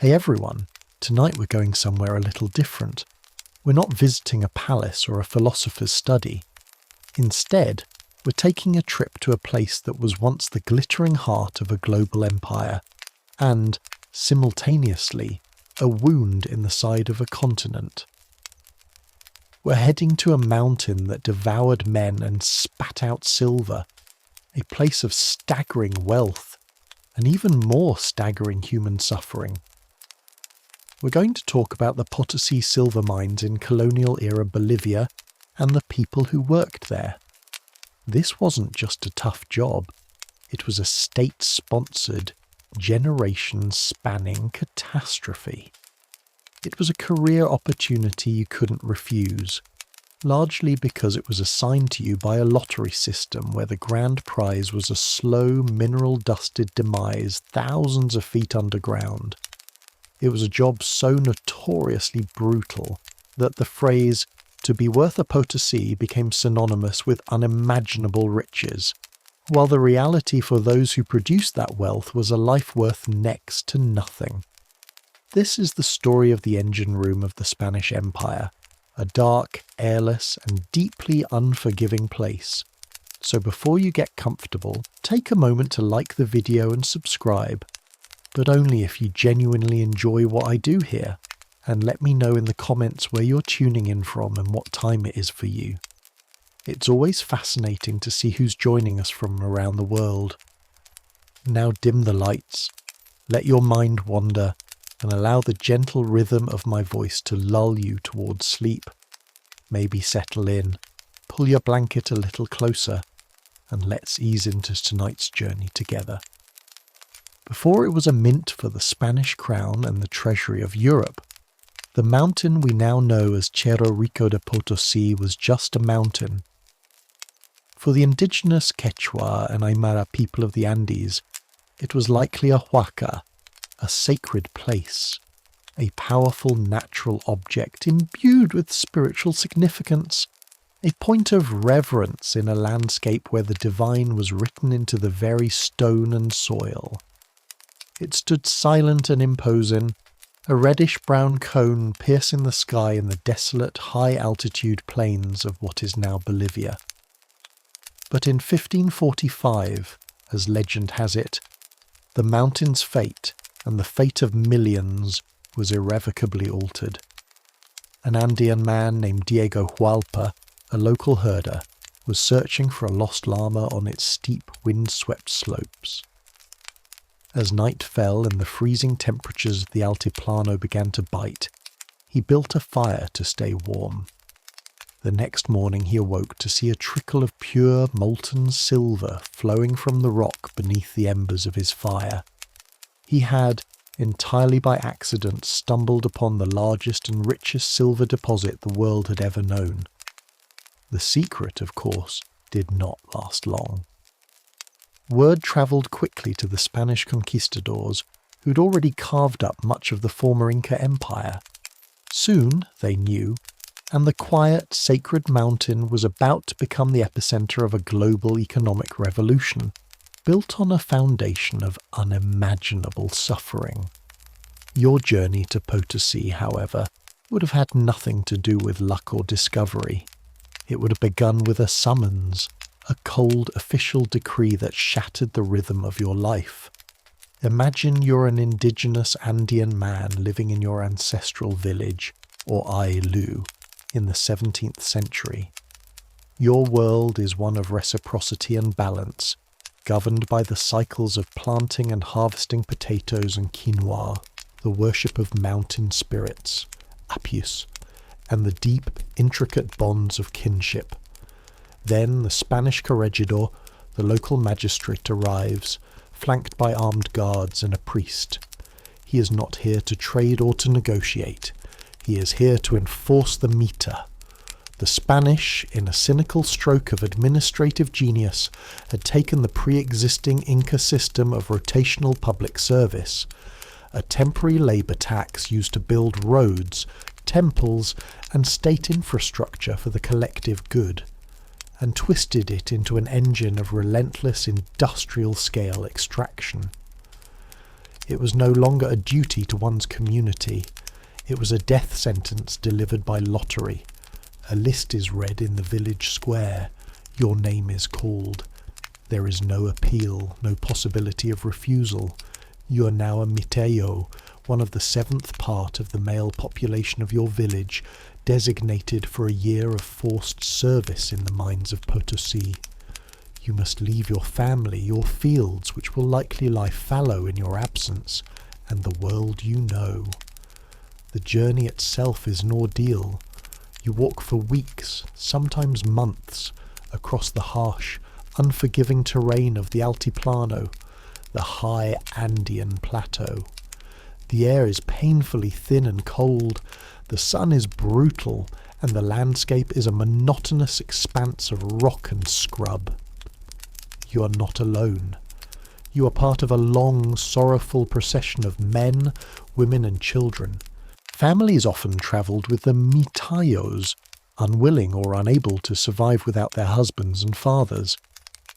Hey everyone, tonight we're going somewhere a little different. We're not visiting a palace or a philosopher's study. Instead, we're taking a trip to a place that was once the glittering heart of a global empire, and, simultaneously, a wound in the side of a continent. We're heading to a mountain that devoured men and spat out silver, a place of staggering wealth, and even more staggering human suffering. We're going to talk about the Potosi silver mines in colonial-era Bolivia and the people who worked there. This wasn't just a tough job, it was a state-sponsored, generation-spanning catastrophe. It was a career opportunity you couldn't refuse, largely because it was assigned to you by a lottery system where the grand prize was a slow, mineral-dusted demise thousands of feet underground. It was a job so notoriously brutal that the phrase, "to be worth a Potosi," became synonymous with unimaginable riches, while the reality for those who produced that wealth was a life worth next to nothing. This is the story of the engine room of the Spanish Empire, a dark, airless, and deeply unforgiving place. So before you get comfortable, take a moment to like the video and subscribe, but only if you genuinely enjoy what I do here, and let me know in the comments where you're tuning in from and what time it is for you. It's always fascinating to see who's joining us from around the world. Now dim the lights, let your mind wander, and allow the gentle rhythm of my voice to lull you towards sleep. Maybe settle in, pull your blanket a little closer, and let's ease into tonight's journey together. Before it was a mint for the Spanish crown and the treasury of Europe, the mountain we now know as Cerro Rico de Potosi was just a mountain. For the indigenous Quechua and Aymara people of the Andes, it was likely a huaca, a sacred place, a powerful natural object imbued with spiritual significance, a point of reverence in a landscape where the divine was written into the very stone and soil. It stood silent and imposing, a reddish-brown cone piercing the sky in the desolate, high-altitude plains of what is now Bolivia. But in 1545, as legend has it, the mountain's fate, and the fate of millions, was irrevocably altered. An Andean man named Diego Hualpa, a local herder, was searching for a lost llama on its steep, wind-swept slopes. As night fell and the freezing temperatures of the Altiplano began to bite, he built a fire to stay warm. The next morning he awoke to see a trickle of pure molten silver flowing from the rock beneath the embers of his fire. He had, entirely by accident, stumbled upon the largest and richest silver deposit the world had ever known. The secret, of course, did not last long. Word travelled quickly to the Spanish conquistadors, who'd already carved up much of the former Inca Empire. Soon, they knew, and the quiet, sacred mountain was about to become the epicenter of a global economic revolution, built on a foundation of unimaginable suffering. Your journey to Potosi, however, would have had nothing to do with luck or discovery. It would have begun with a summons, a cold official decree that shattered the rhythm of your life. Imagine you're an indigenous Andean man living in your ancestral village, or Ailu, in the 17th century. Your world is one of reciprocity and balance, governed by the cycles of planting and harvesting potatoes and quinoa, the worship of mountain spirits, Apus, and the deep, intricate bonds of kinship. Then the Spanish corregidor, the local magistrate, arrives, flanked by armed guards and a priest. He is not here to trade or to negotiate. He is here to enforce the mita. The Spanish, in a cynical stroke of administrative genius, had taken the pre-existing Inca system of rotational public service, a temporary labour tax used to build roads, temples, and state infrastructure for the collective good, and twisted it into an engine of relentless industrial-scale extraction. It was no longer a duty to one's community. It was a death sentence delivered by lottery. A list is read in the village square. Your name is called. There is no appeal, no possibility of refusal. You are now a miteo, one of the 7th part of the male population of your village, designated for a year of forced service in the mines of Potosi. You must leave your family, your fields, which will likely lie fallow in your absence, and the world you know. The journey itself is an ordeal. You walk for weeks, sometimes months, across the harsh, unforgiving terrain of the Altiplano, the high Andean plateau. The air is painfully thin and cold, the sun is brutal, and the landscape is a monotonous expanse of rock and scrub. You are not alone. You are part of a long, sorrowful procession of men, women and children. Families often travelled with the mitayos, unwilling or unable to survive without their husbands and fathers.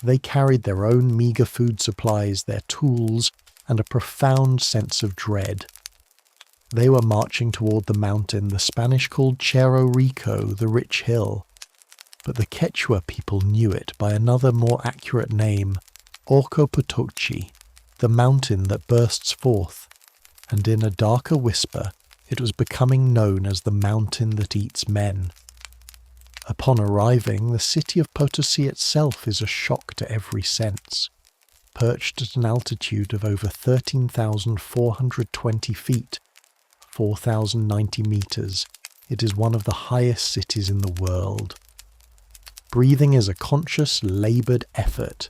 They carried their own meagre food supplies, their tools, and a profound sense of dread. They were marching toward the mountain the Spanish called Cerro Rico, the rich hill. But the Quechua people knew it by another more accurate name, Orcopotochi, the mountain that bursts forth, and in a darker whisper it was becoming known as the mountain that eats men. Upon arriving, the city of Potosi itself is a shock to every sense. Perched at an altitude of over 13,420 feet, 4,090 meters, it is one of the highest cities in the world. Breathing is a conscious, laboured effort,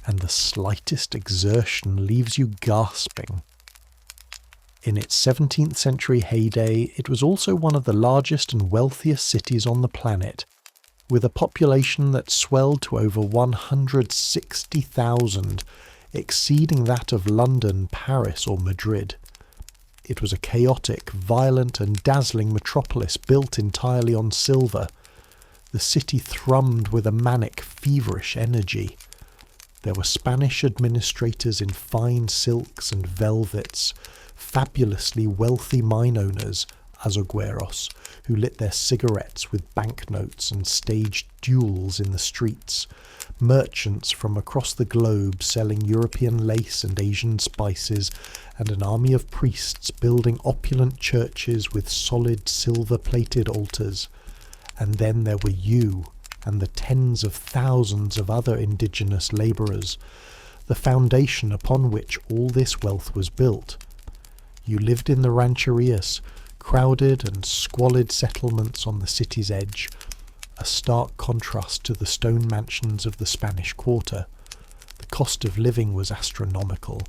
and the slightest exertion leaves you gasping. In its 17th century heyday, it was also one of the largest and wealthiest cities on the planet, with a population that swelled to over 160,000, exceeding that of London, Paris or Madrid. It was a chaotic, violent and dazzling metropolis built entirely on silver. The city thrummed with a manic, feverish energy. There were Spanish administrators in fine silks and velvets, fabulously wealthy mine owners, azogueros, who lit their cigarettes with banknotes and staged duels in the streets, merchants from across the globe selling European lace and Asian spices, and an army of priests building opulent churches with solid silver-plated altars. And then there were you and the tens of thousands of other indigenous labourers, the foundation upon which all this wealth was built. You lived in the rancherias, crowded and squalid settlements on the city's edge, a stark contrast to the stone mansions of the Spanish Quarter. The cost of living was astronomical.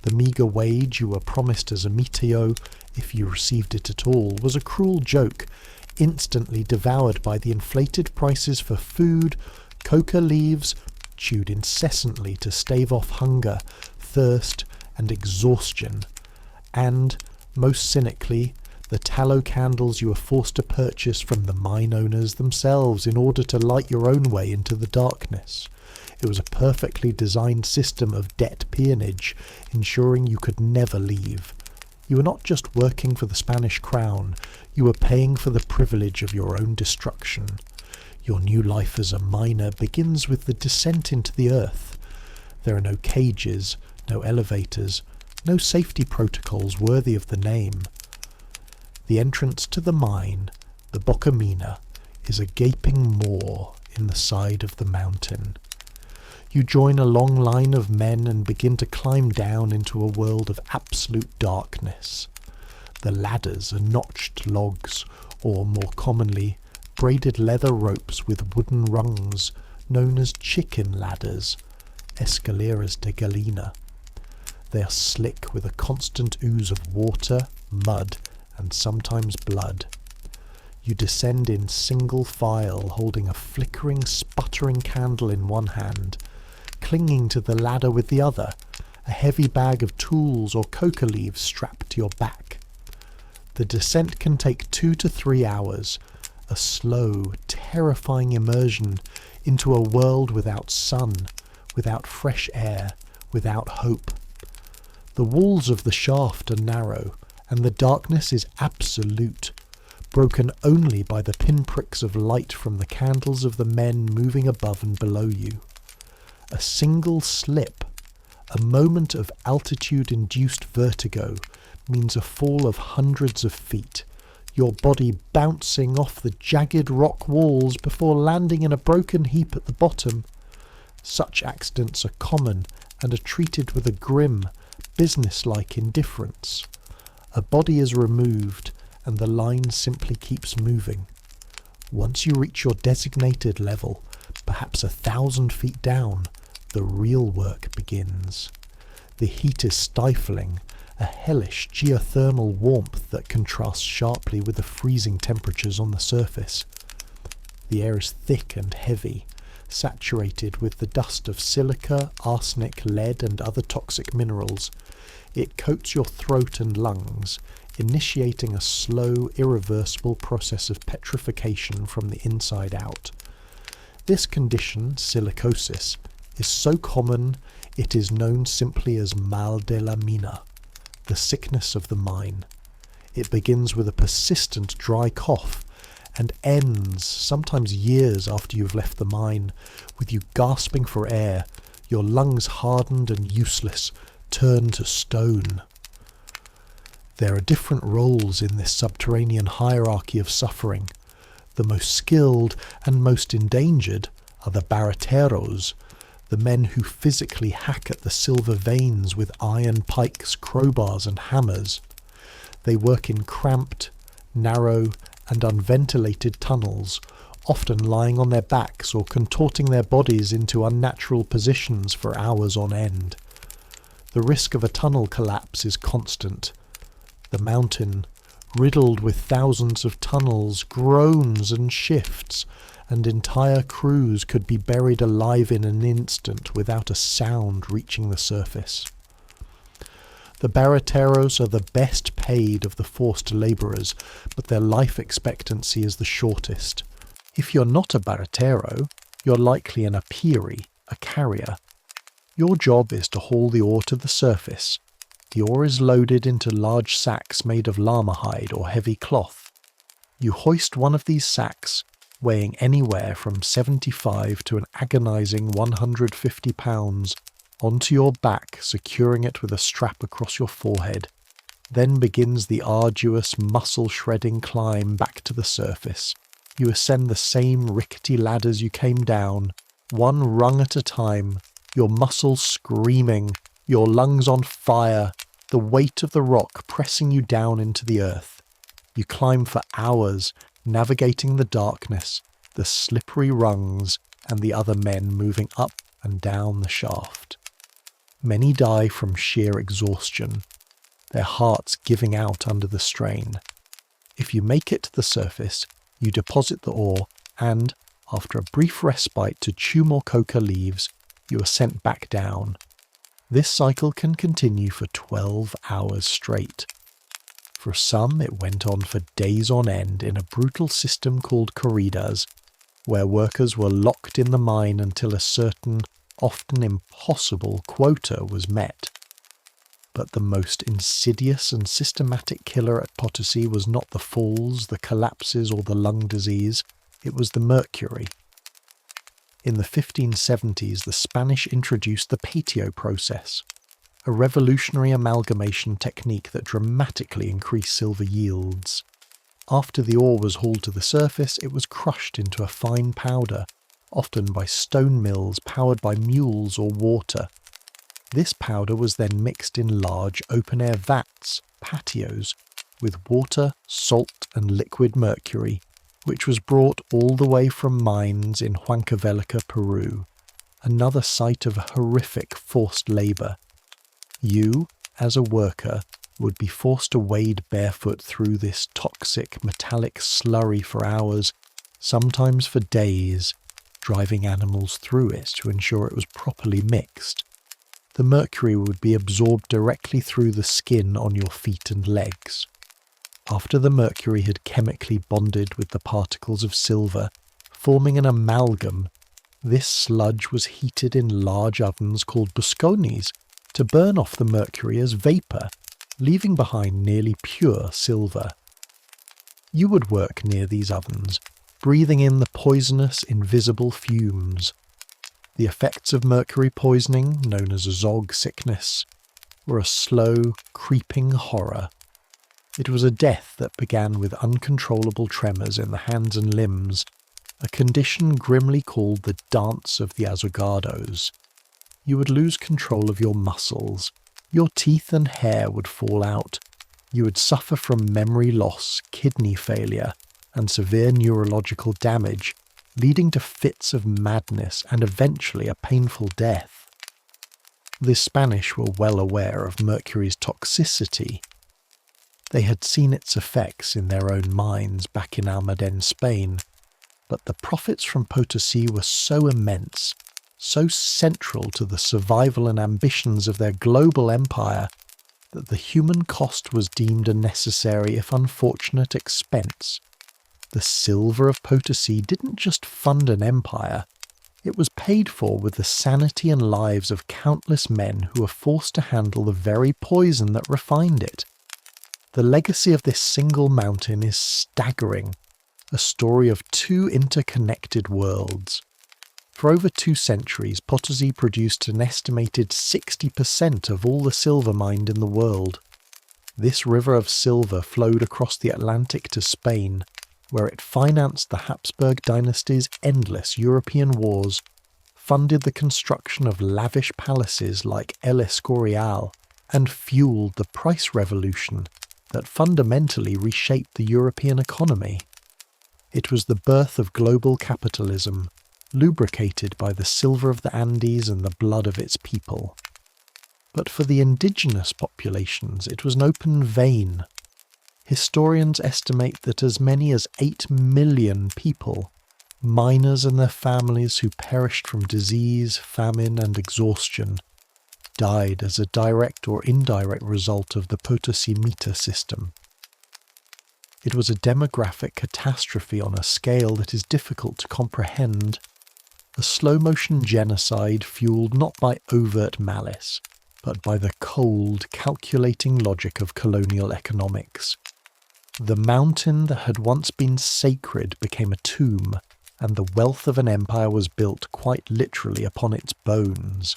The meagre wage you were promised as a miteo, if you received it at all, was a cruel joke, instantly devoured by the inflated prices for food, coca leaves, chewed incessantly to stave off hunger, thirst, and exhaustion, and, most cynically, the tallow candles you were forced to purchase from the mine owners themselves in order to light your own way into the darkness. It was a perfectly designed system of debt peonage, ensuring you could never leave. You were not just working for the Spanish crown, you were paying for the privilege of your own destruction. Your new life as a miner begins with the descent into the earth. There are no cages, no elevators, no safety protocols worthy of the name. The entrance to the mine, the Bocamina, is a gaping maw in the side of the mountain. You join a long line of men and begin to climb down into a world of absolute darkness. The ladders are notched logs, or more commonly, braided leather ropes with wooden rungs, known as chicken ladders, escaleras de gallina. They are slick with a constant ooze of water, mud, and sometimes blood. You descend in single file, holding a flickering, sputtering candle in one hand, clinging to the ladder with the other, a heavy bag of tools or coca leaves strapped to your back. The descent can take 2 to 3 hours, a slow, terrifying immersion into a world without sun, without fresh air, without hope. The walls of the shaft are narrow, and the darkness is absolute, broken only by the pinpricks of light from the candles of the men moving above and below you. A single slip, a moment of altitude-induced vertigo, means a fall of hundreds of feet, your body bouncing off the jagged rock walls before landing in a broken heap at the bottom. Such accidents are common and are treated with a grim, business-like indifference. A body is removed, and the line simply keeps moving. Once you reach your designated level, perhaps 1,000 feet down, the real work begins. The heat is stifling, a hellish geothermal warmth that contrasts sharply with the freezing temperatures on the surface. The air is thick and heavy, saturated with the dust of silica, arsenic, lead, and other toxic minerals. It coats your throat and lungs, initiating a slow, irreversible process of petrification from the inside out. This condition, silicosis, is so common it is known simply as mal de la mina, the sickness of the mine. It begins with a persistent dry cough and ends, sometimes years after you've left the mine, with you gasping for air, your lungs hardened and useless, turned to stone. There are different roles in this subterranean hierarchy of suffering. The most skilled and most endangered are the barateros, the men who physically hack at the silver veins with iron pikes, crowbars and hammers. They work in cramped, narrow and unventilated tunnels, often lying on their backs or contorting their bodies into unnatural positions for hours on end. The risk of a tunnel collapse is constant. The mountain, riddled with thousands of tunnels, groans and shifts, and entire crews could be buried alive in an instant without a sound reaching the surface. The barateros are the best paid of the forced labourers, but their life expectancy is the shortest. If you're not a baratero, you're likely an apiri, a carrier. Your job is to haul the ore to the surface. The ore is loaded into large sacks made of llama hide or heavy cloth. You hoist one of these sacks, weighing anywhere from 75 to an agonizing 150 pounds, onto your back, securing it with a strap across your forehead. Then begins the arduous, muscle-shredding climb back to the surface. You ascend the same rickety ladders you came down, one rung at a time, your muscles screaming, your lungs on fire, the weight of the rock pressing you down into the earth. You climb for hours, navigating the darkness, the slippery rungs, and the other men moving up and down the shaft. Many die from sheer exhaustion, their hearts giving out under the strain. If you make it to the surface, you deposit the ore and, after a brief respite to chew more coca leaves, you are sent back down. This cycle can continue for 12 hours straight. For some, it went on for days on end in a brutal system called corridas, where workers were locked in the mine until a certain, often impossible, quota was met. But the most insidious and systematic killer at Potosi was not the falls, the collapses, or the lung disease. It was the mercury. In the 1570s, the Spanish introduced the patio process, a revolutionary amalgamation technique that dramatically increased silver yields. After the ore was hauled to the surface, it was crushed into a fine powder, often by stone mills powered by mules or water. This powder was then mixed in large open-air vats, patios, with water, salt and liquid mercury, which was brought all the way from mines in Huancavelica, Peru, another site of horrific forced labour. You, as a worker, would be forced to wade barefoot through this toxic metallic slurry for hours, sometimes for days, driving animals through it to ensure it was properly mixed. The mercury would be absorbed directly through the skin on your feet and legs. After the mercury had chemically bonded with the particles of silver, forming an amalgam, this sludge was heated in large ovens called buscones, to burn off the mercury as vapour, leaving behind nearly pure silver. You would work near these ovens, breathing in the poisonous, invisible fumes. The effects of mercury poisoning, known as Zog sickness, were a slow, creeping horror. It was a death that began with uncontrollable tremors in the hands and limbs, a condition grimly called the Dance of the Azogardos. You would lose control of your muscles, your teeth and hair would fall out, you would suffer from memory loss, kidney failure, and severe neurological damage, leading to fits of madness and eventually a painful death. The Spanish were well aware of mercury's toxicity. They had seen its effects in their own mines back in Almaden, Spain, but the profits from Potosi were so immense, so central to the survival and ambitions of their global empire, that the human cost was deemed a necessary if unfortunate expense. The silver of Potosi didn't just fund an empire, it was paid for with the sanity and lives of countless men who were forced to handle the very poison that refined it. The legacy of this single mountain is staggering, a story of two interconnected worlds. For over 2 centuries, Potosi produced an estimated 60% of all the silver mined in the world. This river of silver flowed across the Atlantic to Spain, where it financed the Habsburg dynasty's endless European wars, funded the construction of lavish palaces like El Escorial, and fueled the price revolution that fundamentally reshaped the European economy. It was the birth of global capitalism, lubricated by the silver of the Andes and the blood of its people. But for the indigenous populations, it was an open vein. Historians estimate that as many as 8 million people, miners and their families who perished from disease, famine and exhaustion, died as a direct or indirect result of the Potosi meter system. It was a demographic catastrophe on a scale that is difficult to comprehend, a slow-motion genocide fueled not by overt malice, but by the cold, calculating logic of colonial economics. The mountain that had once been sacred became a tomb, and the wealth of an empire was built quite literally upon its bones.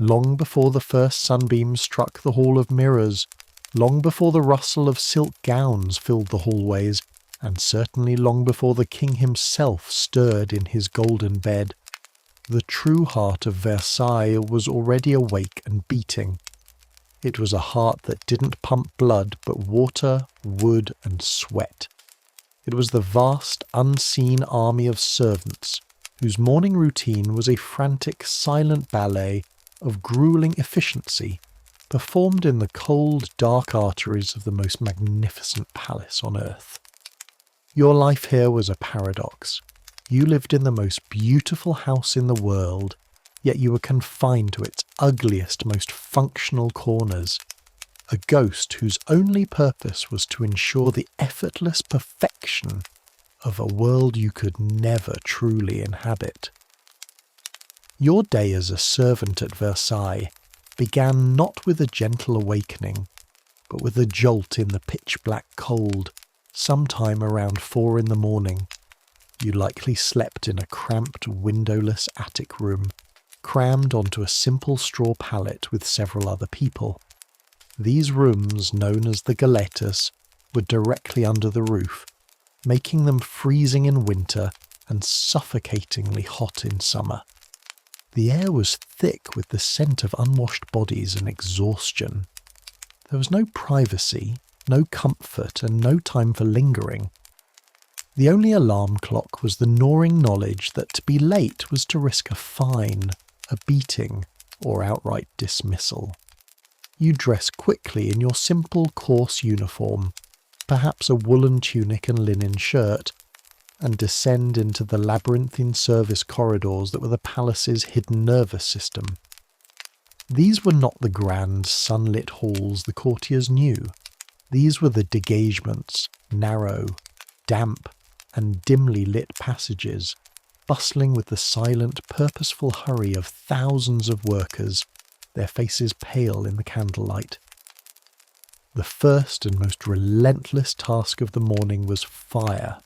Long before the first sunbeams struck the Hall of Mirrors, long before the rustle of silk gowns filled the hallways, and certainly long before the king himself stirred in his golden bed, the true heart of Versailles was already awake and beating. It was a heart that didn't pump blood but water, wood and sweat. It was the vast, unseen army of servants, whose morning routine was a frantic, silent ballet of grueling efficiency, performed in the cold, dark arteries of the most magnificent palace on earth. Your life here was a paradox. You lived in the most beautiful house in the world, yet you were confined to its ugliest, most functional corners, a ghost whose only purpose was to ensure the effortless perfection of a world you could never truly inhabit. Your day as a servant at Versailles began not with a gentle awakening, but with a jolt in the pitch-black cold, sometime around 4 a.m. You likely slept in a cramped, windowless attic room, crammed onto a simple straw pallet with several other people. These rooms, known as the galetas, were directly under the roof, making them freezing in winter and suffocatingly hot in summer. The air was thick with the scent of unwashed bodies and exhaustion. There was no privacy, no comfort, and no time for lingering. The only alarm clock was the gnawing knowledge that to be late was to risk a fine, a beating, or outright dismissal. You dress quickly in your simple coarse uniform, perhaps a woolen tunic and linen shirt, and descend into the labyrinthine service corridors that were the palace's hidden nervous system. These were not the grand, sunlit halls the courtiers knew. These were the dégagements, narrow, damp, and dimly lit passages, bustling with the silent, purposeful hurry of thousands of workers, their faces pale in the candlelight. The first and most relentless task of the morning was fire.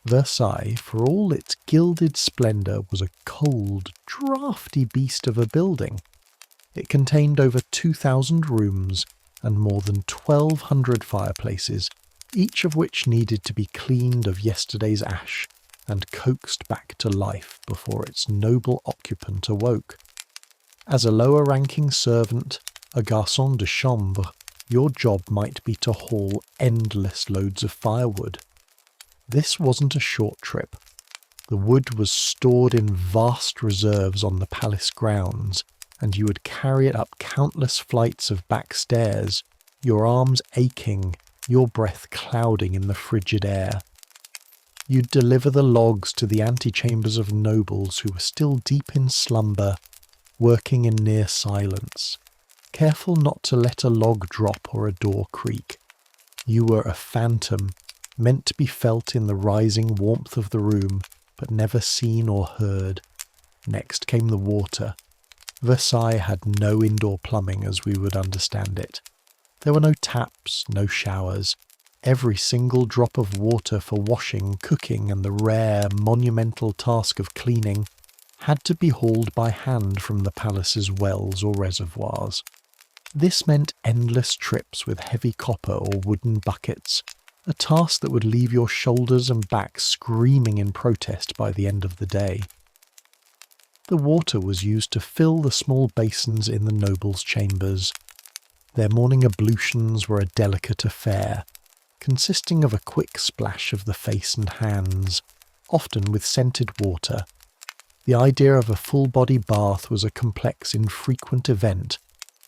Versailles, for all its gilded splendour, was a cold, draughty beast of a building. It contained over 2,000 rooms and more than 1,200 fireplaces, each of which needed to be cleaned of yesterday's ash and coaxed back to life before its noble occupant awoke. As a lower-ranking servant, a garçon de chambre, your job might be to haul endless loads of firewood. This wasn't a short trip. The wood was stored in vast reserves on the palace grounds, and you would carry it up countless flights of back stairs, your arms aching, your breath clouding in the frigid air. You'd deliver the logs to the antechambers of nobles who were still deep in slumber, working in near silence, careful not to let a log drop or a door creak. You were a phantom, meant to be felt in the rising warmth of the room, but never seen or heard. Next came the water. Versailles had no indoor plumbing as we would understand it. There were no taps, no showers. Every single drop of water for washing, cooking, and the rare, monumental task of cleaning had to be hauled by hand from the palace's wells or reservoirs. This meant endless trips with heavy copper or wooden buckets, a task that would leave your shoulders and back screaming in protest by the end of the day. The water was used to fill the small basins in the nobles' chambers. Their morning ablutions were a delicate affair, consisting of a quick splash of the face and hands, often with scented water. The idea of a full-body bath was a complex, infrequent event,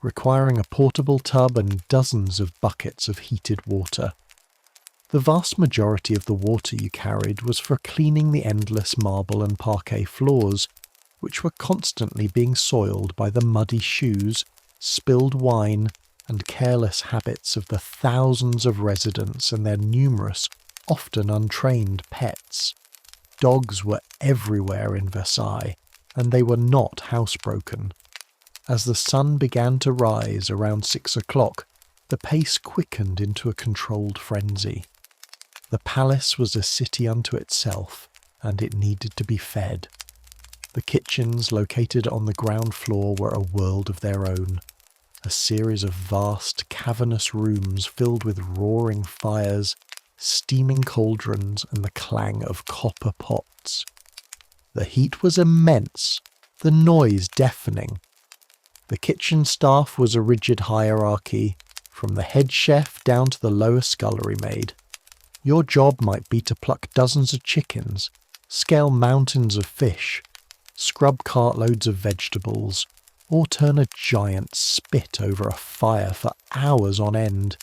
requiring a portable tub and dozens of buckets of heated water. The vast majority of the water you carried was for cleaning the endless marble and parquet floors, which were constantly being soiled by the muddy shoes, spilled wine, and careless habits of the thousands of residents and their numerous, often untrained pets. Dogs were everywhere in Versailles, and they were not housebroken. As the sun began to rise around 6 o'clock, the pace quickened into a controlled frenzy. The palace was a city unto itself, and it needed to be fed. The kitchens located on the ground floor were a world of their own, a series of vast, cavernous rooms filled with roaring fires, steaming cauldrons, and the clang of copper pots. The heat was immense, the noise deafening. The kitchen staff was a rigid hierarchy, from the head chef down to the lower scullery maid. Your job might be to pluck dozens of chickens, scale mountains of fish, scrub cartloads of vegetables, or turn a giant spit over a fire for hours on end,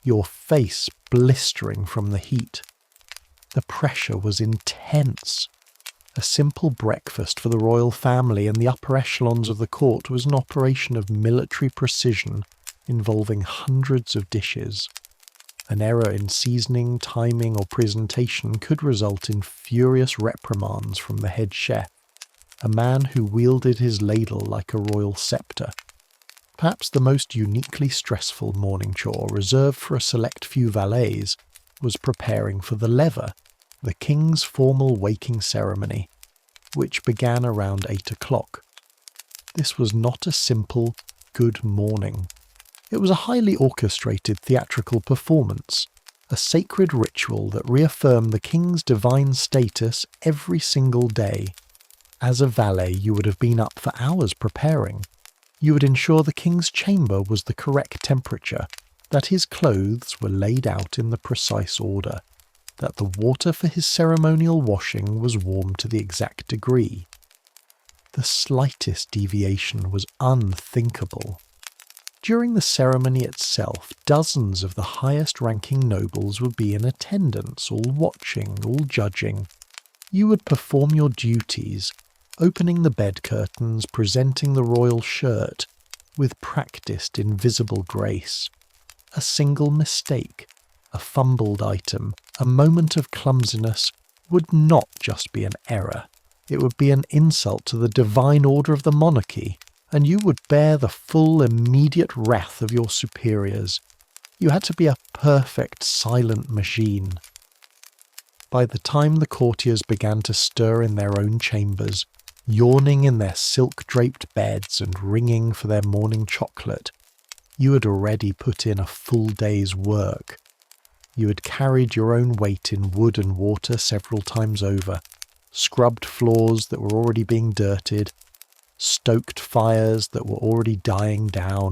your face blistering from the heat. The pressure was intense. A simple breakfast for the royal family and the upper echelons of the court was an operation of military precision involving hundreds of dishes. An error in seasoning, timing, or presentation could result in furious reprimands from the head chef, a man who wielded his ladle like a royal sceptre. Perhaps the most uniquely stressful morning chore, reserved for a select few valets, was preparing for the lever, the king's formal waking ceremony, which began around 8 o'clock. This was not a simple good morning. It was a highly orchestrated theatrical performance, a sacred ritual that reaffirmed the king's divine status every single day. As a valet, you would have been up for hours preparing. You would ensure the king's chamber was the correct temperature, that his clothes were laid out in the precise order, that the water for his ceremonial washing was warm to the exact degree. The slightest deviation was unthinkable. During the ceremony itself, dozens of the highest-ranking nobles would be in attendance, all watching, all judging. You would perform your duties, opening the bed curtains, presenting the royal shirt, with practiced invisible grace. A single mistake, a fumbled item, a moment of clumsiness would not just be an error. It would be an insult to the divine order of the monarchy, and you would bear the full immediate wrath of your superiors. You had to be a perfect silent machine. By the time the courtiers began to stir in their own chambers, yawning in their silk-draped beds and ringing for their morning chocolate, you had already put in a full day's work. You had carried your own weight in wood and water several times over, scrubbed floors that were already being dirted, stoked fires that were already dying down,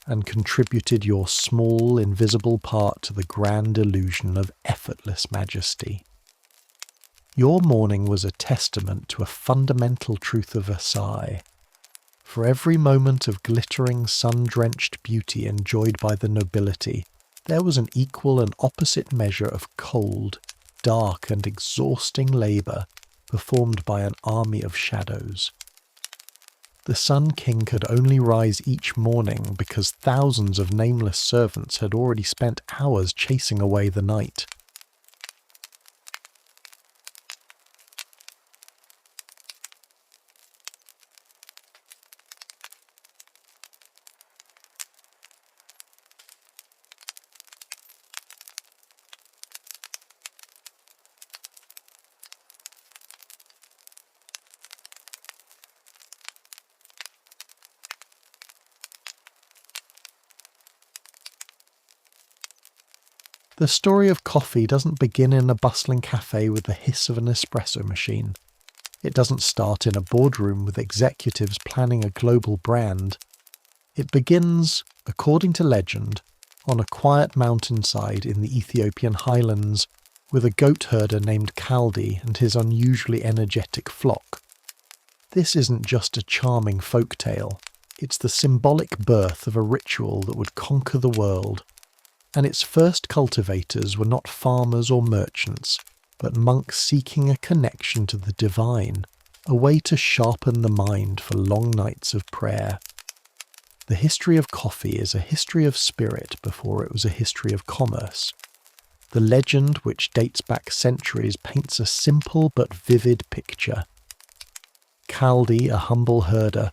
and contributed your small, invisible part to the grand illusion of effortless majesty. Your morning was a testament to a fundamental truth of Versailles. For every moment of glittering, sun-drenched beauty enjoyed by the nobility, there was an equal and opposite measure of cold, dark and exhausting labour performed by an army of shadows. The Sun King could only rise each morning because thousands of nameless servants had already spent hours chasing away the night. The story of coffee doesn't begin in a bustling cafe with the hiss of an espresso machine. It doesn't start in a boardroom with executives planning a global brand. It begins, according to legend, on a quiet mountainside in the Ethiopian highlands with a goat herder named Kaldi and his unusually energetic flock. This isn't just a charming folk tale. It's the symbolic birth of a ritual that would conquer the world. And its first cultivators were not farmers or merchants, but monks seeking a connection to the divine, a way to sharpen the mind for long nights of prayer. The history of coffee is a history of spirit before it was a history of commerce. The legend, which dates back centuries, paints a simple but vivid picture. Kaldi, a humble herder,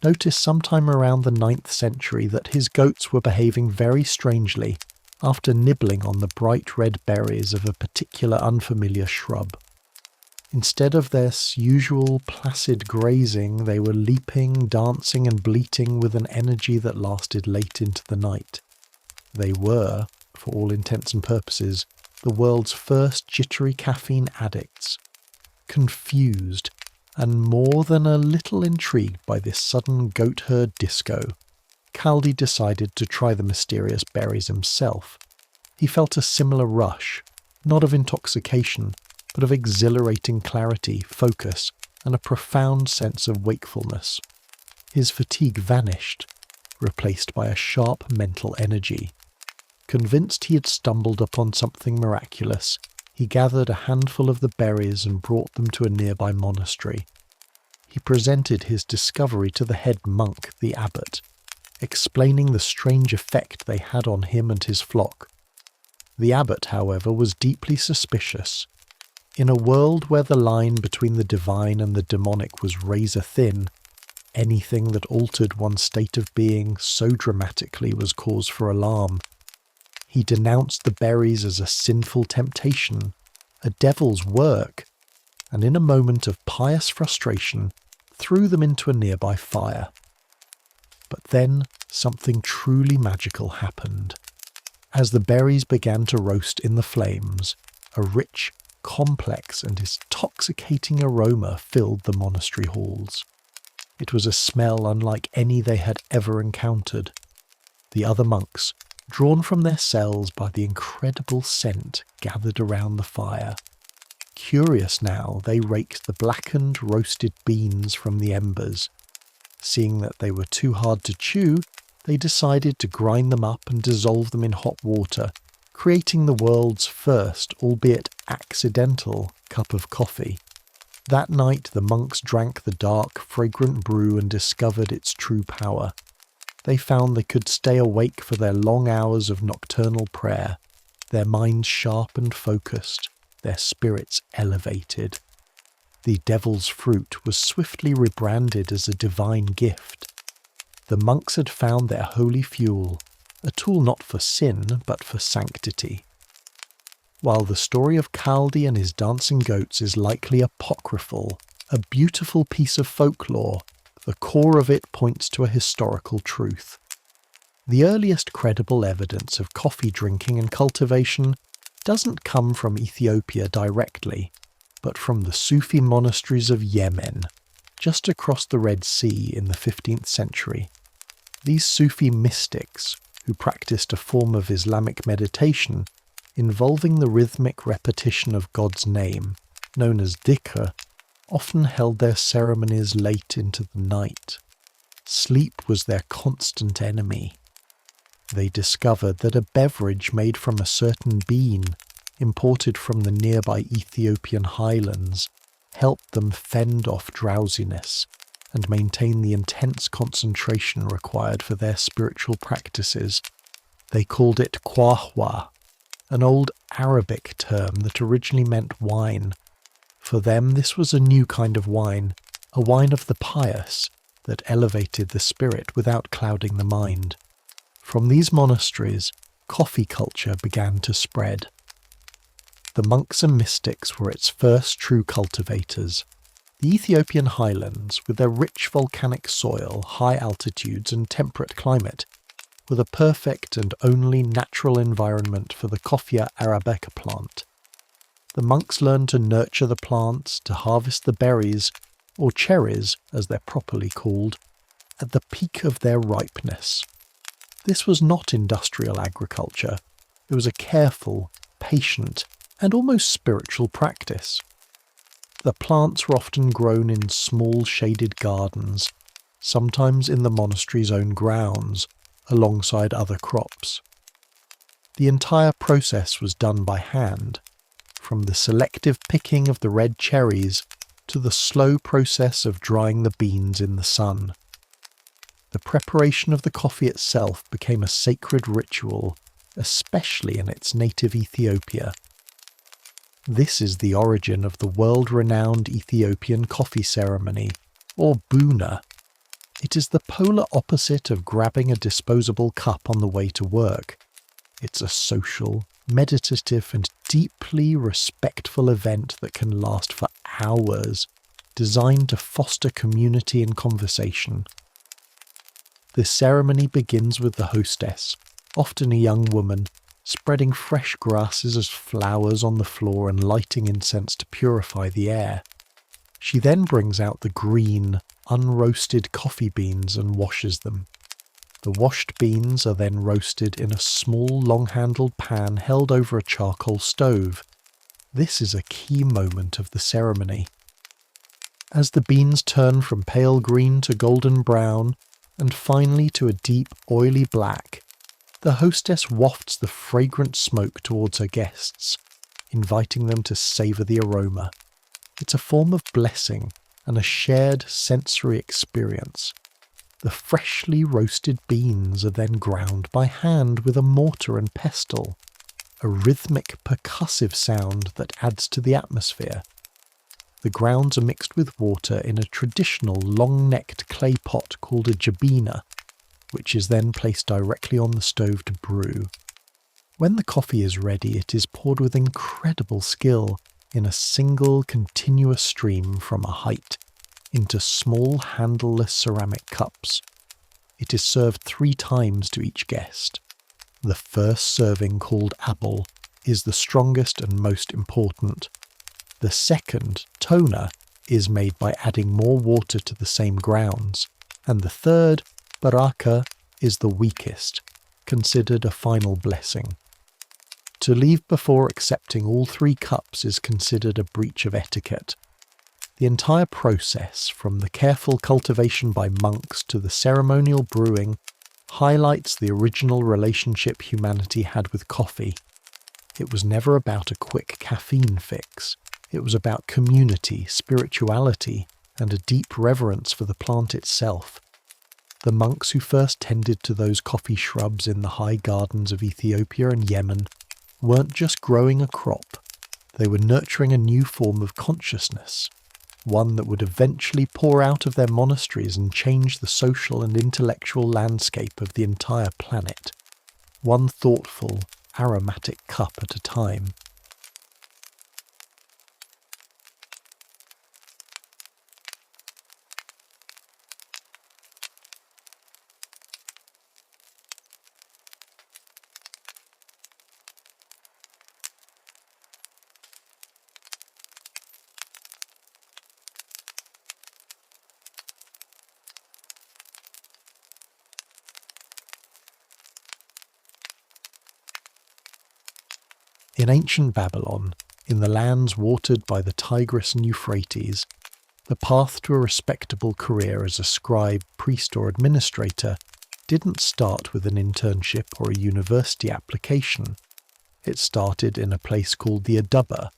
noticed sometime around the 9th century that his goats were behaving very strangely after nibbling on the bright red berries of a particular unfamiliar shrub. Instead of their usual placid grazing, they were leaping, dancing and bleating with an energy that lasted late into the night. They were, for all intents and purposes, the world's first jittery caffeine addicts. Confused, and more than a little intrigued by this sudden goat-herd disco, Kaldi decided to try the mysterious berries himself. He felt a similar rush, not of intoxication, but of exhilarating clarity, focus, and a profound sense of wakefulness. His fatigue vanished, replaced by a sharp mental energy. Convinced he had stumbled upon something miraculous, he gathered a handful of the berries and brought them to a nearby monastery. He presented his discovery to the head monk, the abbot, explaining the strange effect they had on him and his flock. The abbot, however, was deeply suspicious. In a world where the line between the divine and the demonic was razor-thin, anything that altered one's state of being so dramatically was cause for alarm. He denounced the berries as a sinful temptation, a devil's work, and in a moment of pious frustration, threw them into a nearby fire. But then something truly magical happened. As the berries began to roast in the flames, a rich, complex and intoxicating aroma filled the monastery halls. It was a smell unlike any they had ever encountered. The other monks, drawn from their cells by the incredible scent, gathered around the fire. Curious now, they raked the blackened, roasted beans from the embers. Seeing that they were too hard to chew, they decided to grind them up and dissolve them in hot water, creating the world's first, albeit accidental, cup of coffee. That night the monks drank the dark, fragrant brew and discovered its true power. They found they could stay awake for their long hours of nocturnal prayer, their minds sharp and focused, their spirits elevated. The devil's fruit was swiftly rebranded as a divine gift. The monks had found their holy fuel, a tool not for sin but for sanctity. While the story of Kaldi and his dancing goats is likely apocryphal, a beautiful piece of folklore, the core of it points to a historical truth. The earliest credible evidence of coffee drinking and cultivation doesn't come from Ethiopia directly, but from the Sufi monasteries of Yemen, just across the Red Sea in the 15th century. These Sufi mystics, who practiced a form of Islamic meditation involving the rhythmic repetition of God's name, known as dhikr, often held their ceremonies late into the night. Sleep was their constant enemy. They discovered that a beverage made from a certain bean, imported from the nearby Ethiopian highlands, helped them fend off drowsiness and maintain the intense concentration required for their spiritual practices. They called it qahwa, an old Arabic term that originally meant wine. For them this was a new kind of wine, a wine of the pious that elevated the spirit without clouding the mind. From these monasteries, coffee culture began to spread. The monks and mystics were its first true cultivators. The Ethiopian highlands, with their rich volcanic soil, high altitudes and temperate climate, were the perfect and only natural environment for the Coffea arabica plant. The monks learned to nurture the plants, to harvest the berries, or cherries as they're properly called, at the peak of their ripeness. This was not industrial agriculture. It was a careful, patient, and almost spiritual practice. The plants were often grown in small shaded gardens, sometimes in the monastery's own grounds, alongside other crops. The entire process was done by hand, from the selective picking of the red cherries to the slow process of drying the beans in the sun. The preparation of the coffee itself became a sacred ritual, especially in its native Ethiopia. This is the origin of the world-renowned Ethiopian coffee ceremony, or buna. It is the polar opposite of grabbing a disposable cup on the way to work. It's a social, meditative and deeply respectful event that can last for hours, designed to foster community and conversation. This ceremony begins with the hostess, often a young woman, spreading fresh grasses as flowers on the floor and lighting incense to purify the air. She then brings out the green, unroasted coffee beans and washes them. The washed beans are then roasted in a small, long-handled pan held over a charcoal stove. This is a key moment of the ceremony. As the beans turn from pale green to golden brown, and finally to a deep, oily black, the hostess wafts the fragrant smoke towards her guests, inviting them to savour the aroma. It's a form of blessing and a shared sensory experience. The freshly roasted beans are then ground by hand with a mortar and pestle, a rhythmic percussive sound that adds to the atmosphere. The grounds are mixed with water in a traditional long-necked clay pot called a jabina, which is then placed directly on the stove to brew. When the coffee is ready, it is poured with incredible skill in a single continuous stream from a height into small handleless ceramic cups. It is served 3 times to each guest. The first serving, called abul, is the strongest and most important. The second, toner, is made by adding more water to the same grounds, and the third, baraka, is the weakest, considered a final blessing. To leave before accepting all 3 cups is considered a breach of etiquette. The entire process, from the careful cultivation by monks to the ceremonial brewing, highlights the original relationship humanity had with coffee. It was never about a quick caffeine fix. It was about community, spirituality, and a deep reverence for the plant itself. The monks who first tended to those coffee shrubs in the high gardens of Ethiopia and Yemen weren't just growing a crop, they were nurturing a new form of consciousness, one that would eventually pour out of their monasteries and change the social and intellectual landscape of the entire planet, one thoughtful, aromatic cup at a time. In ancient Babylon, in the lands watered by the Tigris and Euphrates, the path to a respectable career as a scribe, priest or administrator didn't start with an internship or a university application. It started in a place called the Adubba,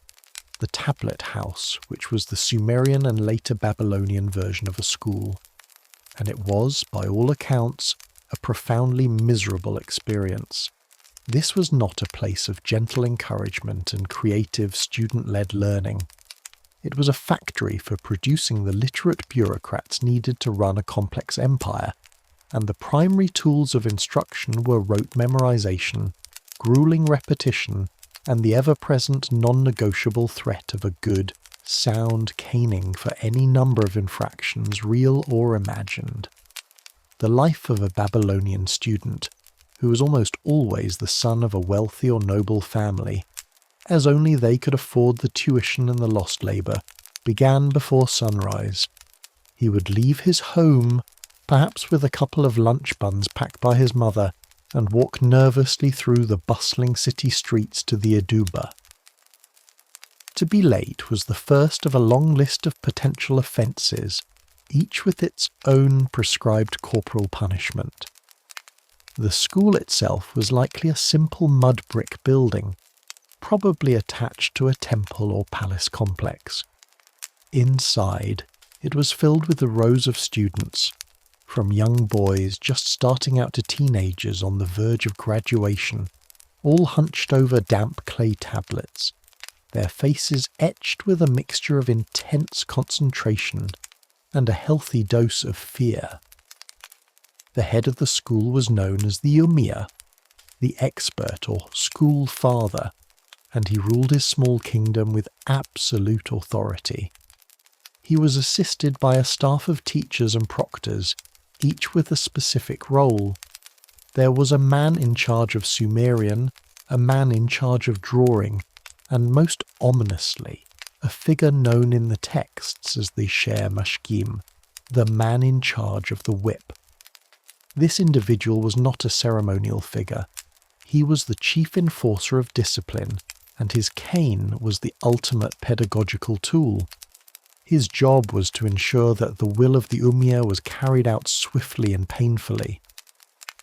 the tablet house, which was the Sumerian and later Babylonian version of a school. And it was, by all accounts, a profoundly miserable experience. This was not a place of gentle encouragement and creative student-led learning. It was a factory for producing the literate bureaucrats needed to run a complex empire, and the primary tools of instruction were rote memorization, grueling repetition, and the ever-present non-negotiable threat of a good, sound caning for any number of infractions, real or imagined. The life of a Babylonian student, who was almost always the son of a wealthy or noble family, as only they could afford the tuition and the lost labour, began before sunrise. He would leave his home, perhaps with a couple of lunch buns packed by his mother, and walk nervously through the bustling city streets to the Adubba. To be late was the first of a long list of potential offences, each with its own prescribed corporal punishment. The school itself was likely a simple mud brick building, probably attached to a temple or palace complex. Inside, it was filled with the rows of students, from young boys just starting out to teenagers on the verge of graduation, all hunched over damp clay tablets, their faces etched with a mixture of intense concentration and a healthy dose of fear. The head of the school was known as the Umia, the expert or school father, and he ruled his small kingdom with absolute authority. He was assisted by a staff of teachers and proctors, each with a specific role. There was a man in charge of Sumerian, a man in charge of drawing, and most ominously, a figure known in the texts as the Sher Mashkim, the man in charge of the whip. This individual was not a ceremonial figure. He was the chief enforcer of discipline, and his cane was the ultimate pedagogical tool. His job was to ensure that the will of the Umia was carried out swiftly and painfully.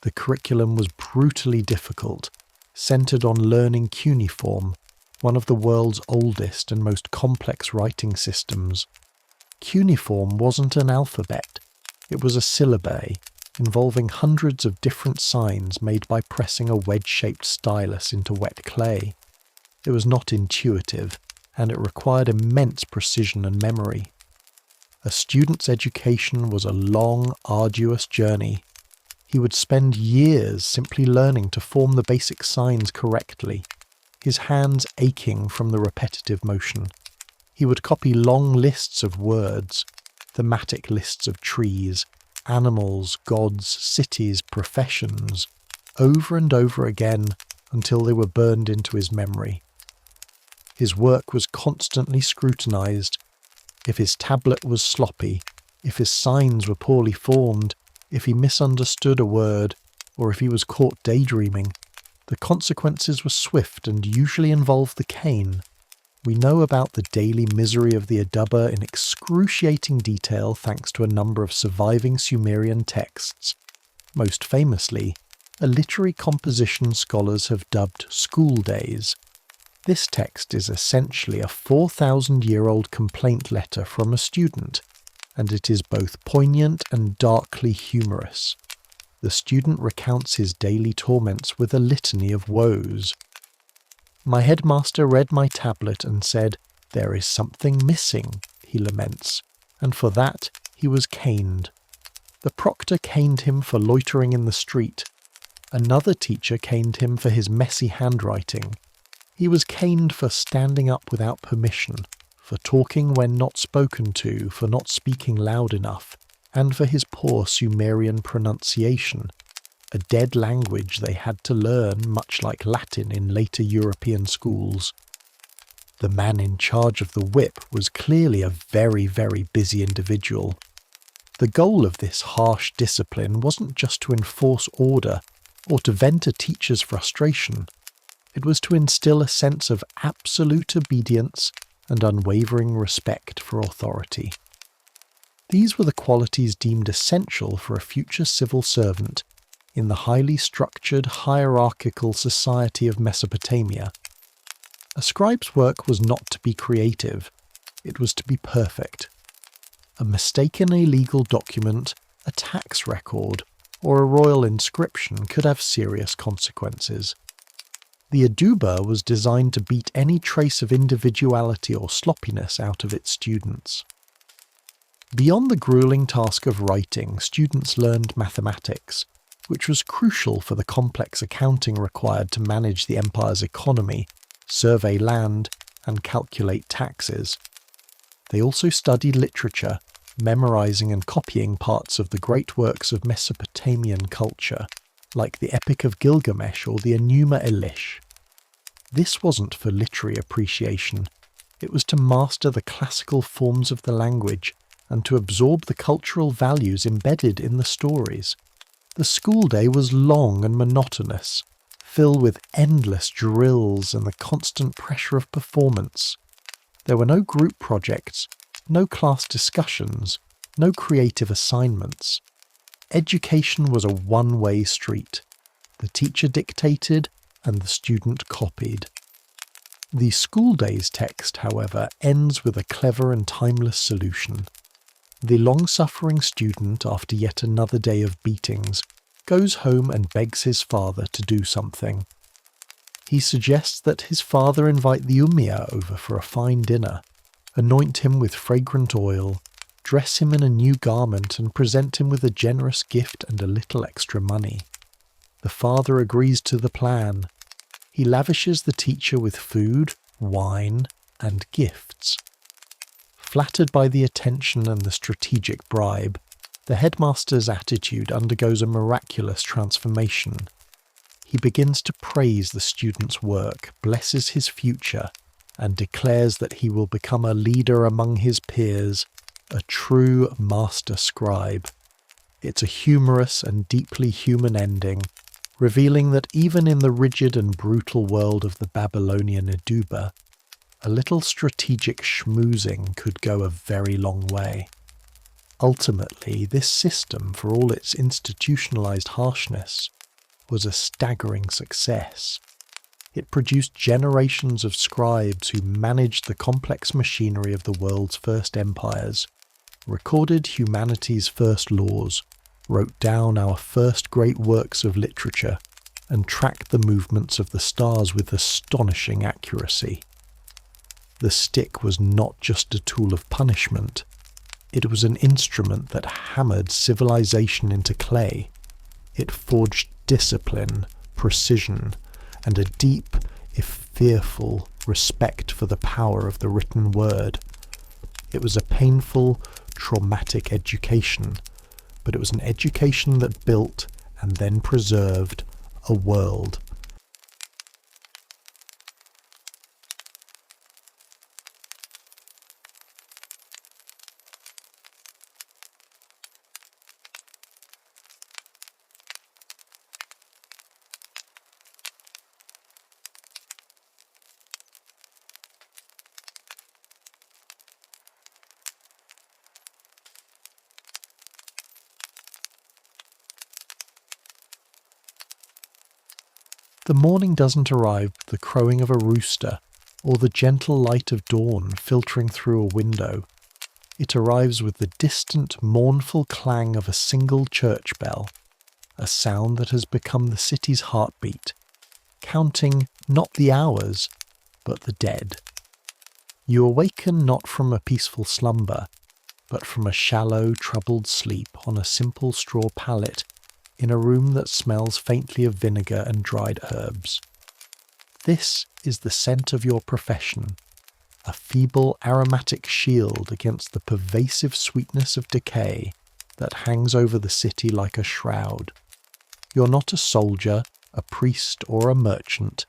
The curriculum was brutally difficult, centered on learning cuneiform, one of the world's oldest and most complex writing systems. Cuneiform wasn't an alphabet, it was a syllabae, involving hundreds of different signs made by pressing a wedge-shaped stylus into wet clay. It was not intuitive, and it required immense precision and memory. A student's education was a long, arduous journey. He would spend years simply learning to form the basic signs correctly, his hands aching from the repetitive motion. He would copy long lists of words, thematic lists of trees, animals, gods, cities, professions, over and over again until they were burned into his memory. His work was constantly scrutinized. If his tablet was sloppy, if his signs were poorly formed, if he misunderstood a word, or if he was caught daydreaming, The consequences were swift and usually involved the cane. We know about the daily misery of the Adubba in excruciating detail thanks to a number of surviving Sumerian texts. Most famously, a literary composition scholars have dubbed School Days. This text is essentially a 4,000-year-old complaint letter from a student, and it is both poignant and darkly humorous. The student recounts his daily torments with a litany of woes. "My headmaster read my tablet and said, 'There is something missing,' he laments, and for that he was caned. The proctor caned him for loitering in the street. Another teacher caned him for his messy handwriting. He was caned for standing up without permission, for talking when not spoken to, for not speaking loud enough, and for his poor Sumerian pronunciation, a dead language they had to learn, much like Latin in later European schools." The man in charge of the whip was clearly a very, very busy individual. The goal of this harsh discipline wasn't just to enforce order or to vent a teacher's frustration. It was to instill a sense of absolute obedience and unwavering respect for authority. These were the qualities deemed essential for a future civil servant in the highly structured, hierarchical society of Mesopotamia. A scribe's work was not to be creative, it was to be perfect. A mistaken illegal document, a tax record, or a royal inscription could have serious consequences. The Adubba was designed to beat any trace of individuality or sloppiness out of its students. Beyond the grueling task of writing, students learned mathematics, which was crucial for the complex accounting required to manage the empire's economy, survey land, and calculate taxes. They also studied literature, memorizing and copying parts of the great works of Mesopotamian culture, like the Epic of Gilgamesh or the Enuma Elish. This wasn't for literary appreciation, it was to master the classical forms of the language and to absorb the cultural values embedded in the stories. The school day was long and monotonous, filled with endless drills and the constant pressure of performance. There were no group projects, no class discussions, no creative assignments. Education was a one-way street. The teacher dictated and the student copied. The School Days text, however, ends with a clever and timeless solution. The long-suffering student, after yet another day of beatings, goes home and begs his father to do something. He suggests that his father invite the Umiya over for a fine dinner, anoint him with fragrant oil, dress him in a new garment and present him with a generous gift and a little extra money. The father agrees to the plan. He lavishes the teacher with food, wine, and gifts. Flattered by the attention and the strategic bribe, the headmaster's attitude undergoes a miraculous transformation. He begins to praise the student's work, blesses his future, and declares that he will become a leader among his peers, a true master scribe. It's a humorous and deeply human ending, revealing that even in the rigid and brutal world of the Babylonian Adubba, a little strategic schmoozing could go a very long way. Ultimately, this system, for all its institutionalized harshness, was a staggering success. It produced generations of scribes who managed the complex machinery of the world's first empires, recorded humanity's first laws, wrote down our first great works of literature, and tracked the movements of the stars with astonishing accuracy. The stick was not just a tool of punishment, it was an instrument that hammered civilization into clay. It forged discipline, precision, and a deep, if fearful, respect for the power of the written word. It was a painful, traumatic education, but it was an education that built and then preserved a world. The morning doesn't arrive with the crowing of a rooster or the gentle light of dawn filtering through a window. It arrives with the distant, mournful clang of a single church bell, a sound that has become the city's heartbeat, counting not the hours, but the dead. You awaken not from a peaceful slumber, but from a shallow, troubled sleep on a simple straw pallet in a room that smells faintly of vinegar and dried herbs. This is the scent of your profession, a feeble aromatic shield against the pervasive sweetness of decay that hangs over the city like a shroud. You're not a soldier, a priest, or a merchant.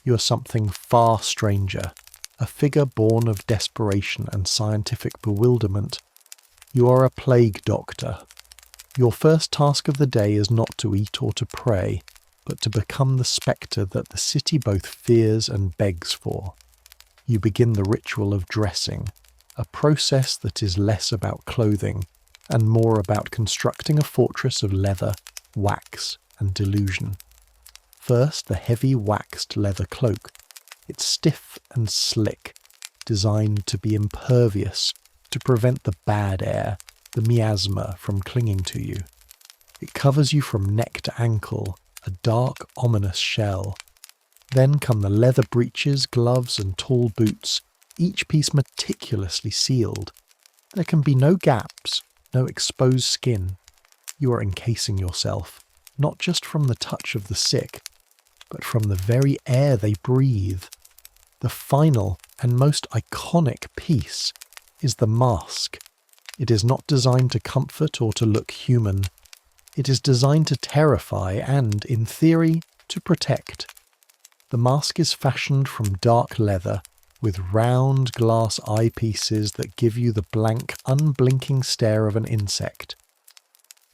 You're something far stranger, a figure born of desperation and scientific bewilderment. You are a plague doctor. Your first task of the day is not to eat or to pray, but to become the spectre that the city both fears and begs for. You begin the ritual of dressing, a process that is less about clothing and more about constructing a fortress of leather, wax, and delusion. First, the heavy waxed leather cloak. It's stiff and slick, designed to be impervious, to prevent the bad air, the miasma, from clinging to you. It covers you from neck to ankle, a dark, ominous shell. Then come the leather breeches, gloves, and tall boots, each piece meticulously sealed. There can be no gaps, no exposed skin. You are encasing yourself, not just from the touch of the sick, but from the very air they breathe. The final and most iconic piece is the mask. It is not designed to comfort or to look human. It is designed to terrify and, in theory, to protect. The mask is fashioned from dark leather, with round glass eyepieces that give you the blank, unblinking stare of an insect.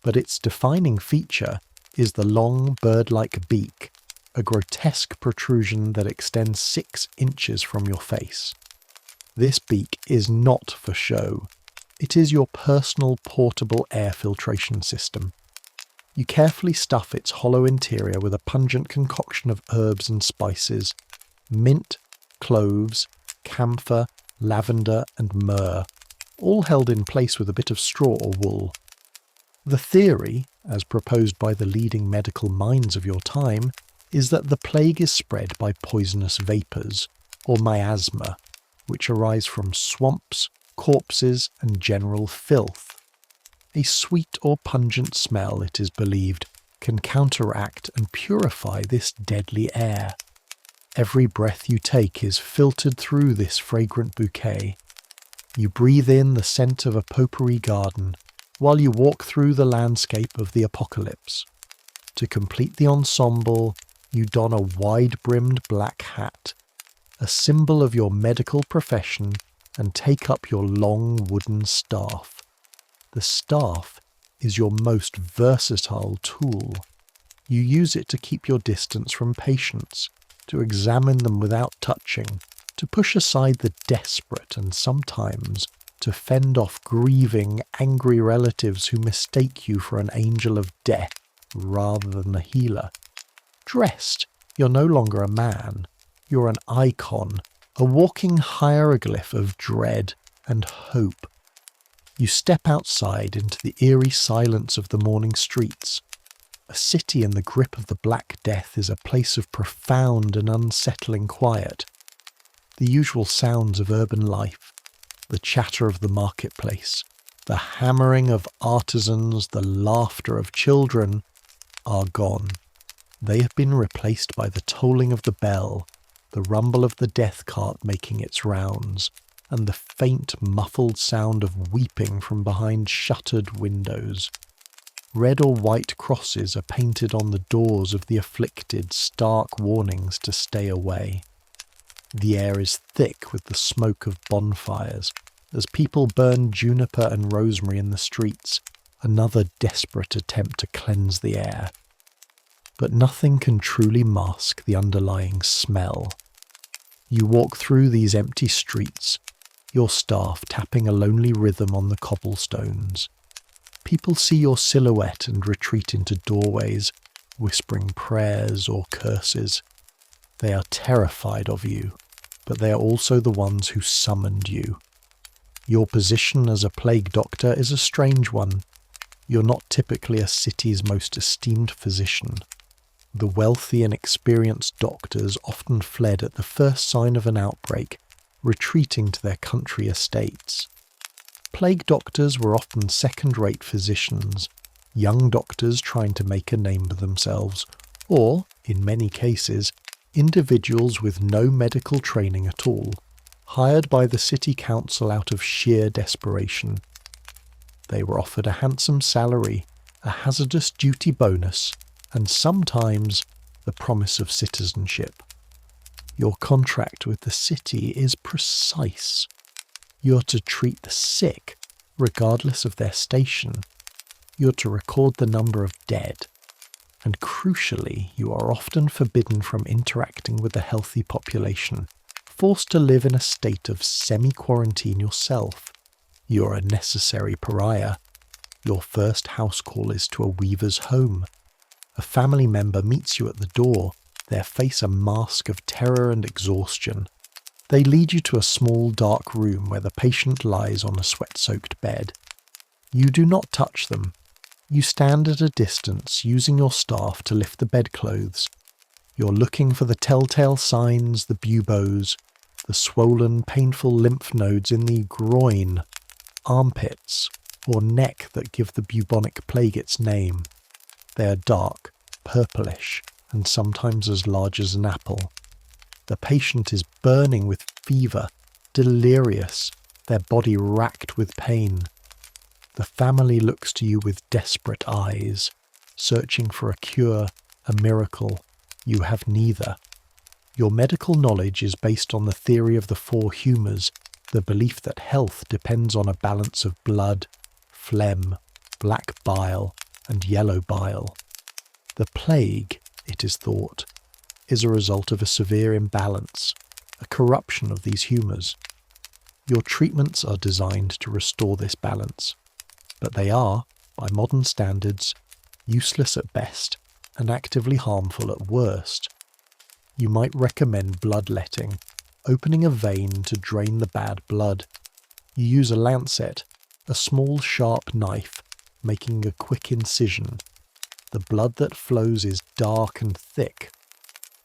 But its defining feature is the long, bird-like beak, a grotesque protrusion that extends 6 inches from your face. This beak is not for show. It is your personal portable air filtration system. You carefully stuff its hollow interior with a pungent concoction of herbs and spices, mint, cloves, camphor, lavender, and myrrh, all held in place with a bit of straw or wool. The theory, as proposed by the leading medical minds of your time, is that the plague is spread by poisonous vapours, or miasma, which arise from swamps, corpses, and general filth. A sweet or pungent smell, it is believed, can counteract and purify this deadly air. Every breath you take is filtered through this fragrant bouquet. You breathe in the scent of a potpourri garden, while you walk through the landscape of the apocalypse. To complete the ensemble, you don a wide-brimmed black hat, a symbol of your medical profession, and take up your long wooden staff. The staff is your most versatile tool. You use it to keep your distance from patients, to examine them without touching, to push aside the desperate, and sometimes to fend off grieving, angry relatives who mistake you for an angel of death rather than a healer. Dressed, you're no longer a man. You're an icon, a walking hieroglyph of dread and hope. You step outside into the eerie silence of the morning streets. A city in the grip of the Black Death is a place of profound and unsettling quiet. The usual sounds of urban life, the chatter of the marketplace, the hammering of artisans, the laughter of children, are gone. They have been replaced by the tolling of the bell, the rumble of the death cart making its rounds, and the faint, muffled sound of weeping from behind shuttered windows. Red or white crosses are painted on the doors of the afflicted, stark warnings to stay away. The air is thick with the smoke of bonfires, as people burn juniper and rosemary in the streets, another desperate attempt to cleanse the air. But nothing can truly mask the underlying smell. You walk through these empty streets, your staff tapping a lonely rhythm on the cobblestones. People see your silhouette and retreat into doorways, whispering prayers or curses. They are terrified of you, but they are also the ones who summoned you. Your position as a plague doctor is a strange one. You're not typically a city's most esteemed physician. The wealthy and experienced doctors often fled at the first sign of an outbreak, retreating to their country estates. Plague doctors were often second-rate physicians, young doctors trying to make a name for themselves, or, in many cases, individuals with no medical training at all, hired by the city council out of sheer desperation. They were offered a handsome salary, a hazardous duty bonus, and sometimes the promise of citizenship. Your contract with the city is precise. You're to treat the sick, regardless of their station. You're to record the number of dead. And crucially, you are often forbidden from interacting with the healthy population, forced to live in a state of semi-quarantine yourself. You're a necessary pariah. Your first house call is to a weaver's home. A family member meets you at the door, their face a mask of terror and exhaustion. They lead you to a small dark room where the patient lies on a sweat-soaked bed. You do not touch them. You stand at a distance, using your staff to lift the bedclothes. You're looking for the telltale signs, the buboes, the swollen, painful lymph nodes in the groin, armpits, or neck that give the bubonic plague its name. They are dark, purplish, and sometimes as large as an apple. The patient is burning with fever, delirious, their body racked with pain. The family looks to you with desperate eyes, searching for a cure, a miracle. You have neither. Your medical knowledge is based on the theory of the four humours, the belief that health depends on a balance of blood, phlegm, black bile, and yellow bile. The plague, it is thought, is a result of a severe imbalance, a corruption of these humours. Your treatments are designed to restore this balance, but they are, by modern standards, useless at best and actively harmful at worst. You might recommend bloodletting, opening a vein to drain the bad blood. You use a lancet, a small sharp knife, making a quick incision. The blood that flows is dark and thick.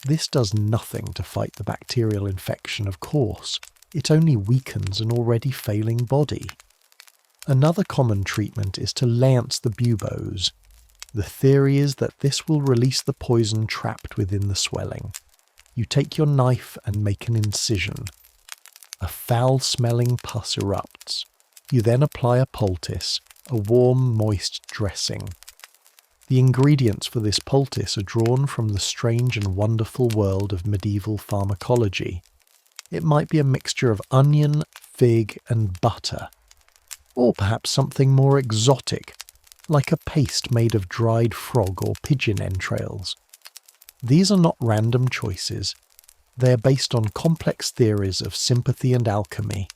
This does nothing to fight the bacterial infection, of course. It only weakens an already failing body. Another common treatment is to lance the buboes. The theory is that this will release the poison trapped within the swelling. You take your knife and make an incision. A foul-smelling pus erupts. You then apply a poultice, a warm, moist dressing. The ingredients for this poultice are drawn from the strange and wonderful world of medieval pharmacology. It might be a mixture of onion, fig, and butter. Or perhaps something more exotic, like a paste made of dried frog or pigeon entrails. These are not random choices. They are based on complex theories of sympathy and alchemy,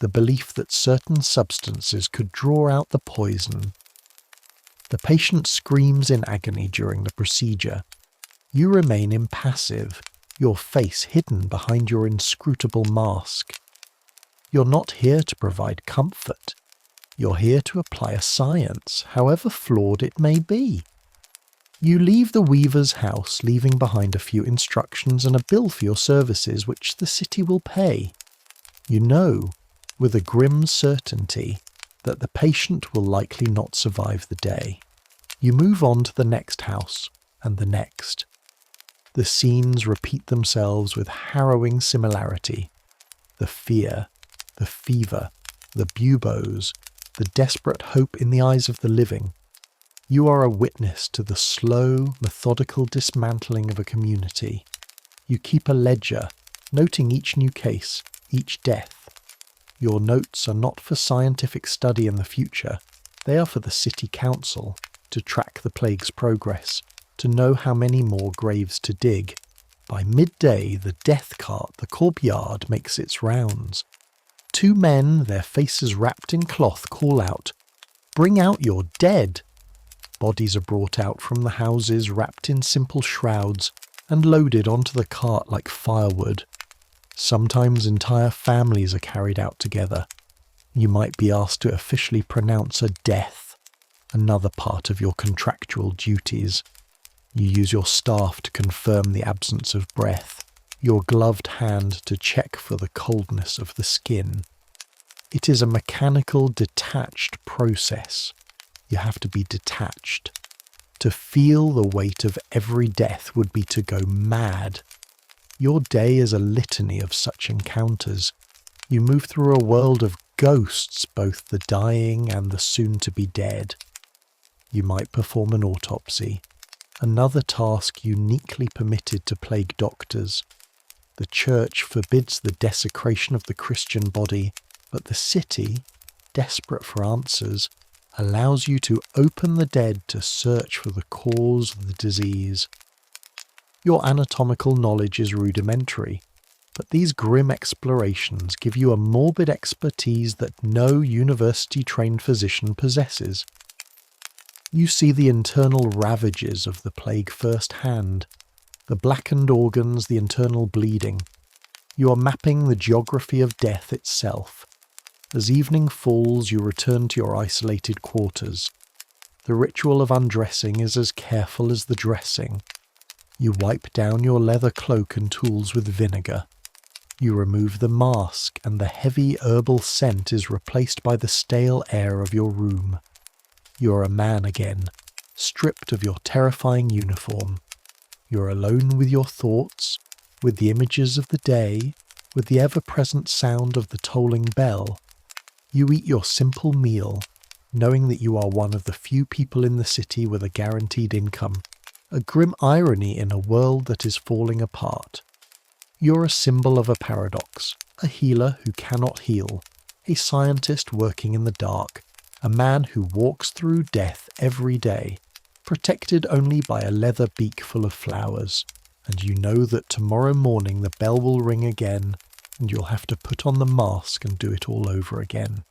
the belief that certain substances could draw out the poison. The patient screams in agony during the procedure. You remain impassive, your face hidden behind your inscrutable mask. You're not here to provide comfort. You're here to apply a science, however flawed it may be. You leave the weaver's house, leaving behind a few instructions and a bill for your services which the city will pay. You know, with a grim certainty, that the patient will likely not survive the day. You move on to the next house, and the next. The scenes repeat themselves with harrowing similarity. The fear, the fever, the buboes, the desperate hope in the eyes of the living. You are a witness to the slow, methodical dismantling of a community. You keep a ledger, noting each new case, each death. Your notes are not for scientific study in the future. They are for the city council, to track the plague's progress, to know how many more graves to dig. By midday, the death cart, the courtyard, makes its rounds. 2 men, their faces wrapped in cloth, call out, "Bring out your dead!" Bodies are brought out from the houses wrapped in simple shrouds and loaded onto the cart like firewood. Sometimes entire families are carried out together. You might be asked to officially pronounce a death, another part of your contractual duties. You use your staff to confirm the absence of breath, your gloved hand to check for the coldness of the skin. It is a mechanical, detached process. You have to be detached. To feel the weight of every death would be to go mad. Your day is a litany of such encounters. You move through a world of ghosts, both the dying and the soon-to-be dead. You might perform an autopsy, another task uniquely permitted to plague doctors. The church forbids the desecration of the Christian body, but the city, desperate for answers, allows you to open the dead to search for the cause of the disease. Your anatomical knowledge is rudimentary, but these grim explorations give you a morbid expertise that no university-trained physician possesses. You see the internal ravages of the plague firsthand, the blackened organs, the internal bleeding. You are mapping the geography of death itself. As evening falls, you return to your isolated quarters. The ritual of undressing is as careful as the dressing. You wipe down your leather cloak and tools with vinegar. You remove the mask, and the heavy herbal scent is replaced by the stale air of your room. You are a man again, stripped of your terrifying uniform. You're alone with your thoughts, with the images of the day, with the ever-present sound of the tolling bell. You eat your simple meal, knowing that you are one of the few people in the city with a guaranteed income, a grim irony in a world that is falling apart. You're a symbol of a paradox, a healer who cannot heal, a scientist working in the dark, a man who walks through death every day, protected only by a leather beak full of flowers, and you know that tomorrow morning the bell will ring again, and you'll have to put on the mask and do it all over again.